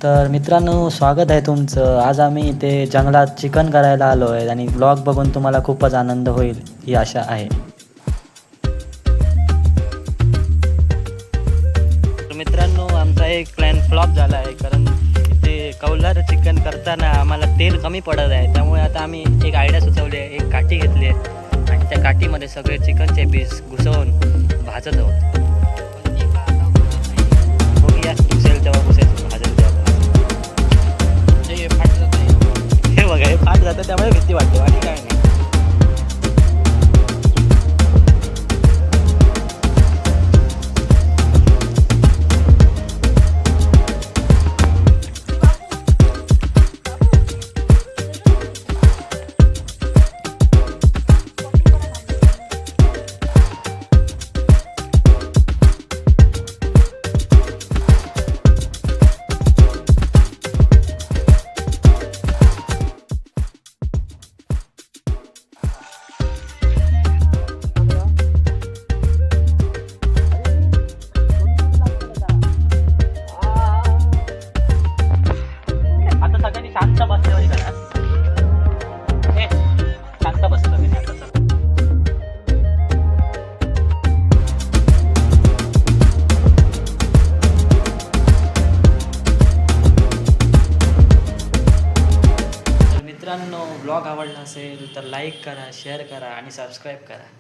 तर मित्रांनो, स्वागत आहे तुमचं. आज आम्ही इथे जंगलात चिकन करायला आलो आहे आणि ब्लॉग बघून तुम्हाला खूपच आनंद होईल ही आशा आहे. तर मित्रांनो, आमचा एक प्लॅन फ्लॉप झाला आहे, कारण इथे कौलार चिकन करताना आम्हाला तेल कमी पडत आहे. त्यामुळे आता आम्ही एक आयडिया सुचवली आहे. एक काठी घेतली आहे आणि त्या काठीमध्ये सगळे चिकनचे पीस घुसवून भाजत आहोत. बघूया घुसेल तेव्हा घुसेल, भाजेल तेव्हा. हे बघा, हे फाट जातं त्यामुळे भीती वाटते, बाकी काय नाही. आता सगळ्यांनी शांत बसल्यावर करा. हे शांत बसलं मी आता. तर मित्रांनो, ब्लॉग आवडला असेल तर लाईक करा, शेअर करा आणि सबस्क्राईब करा.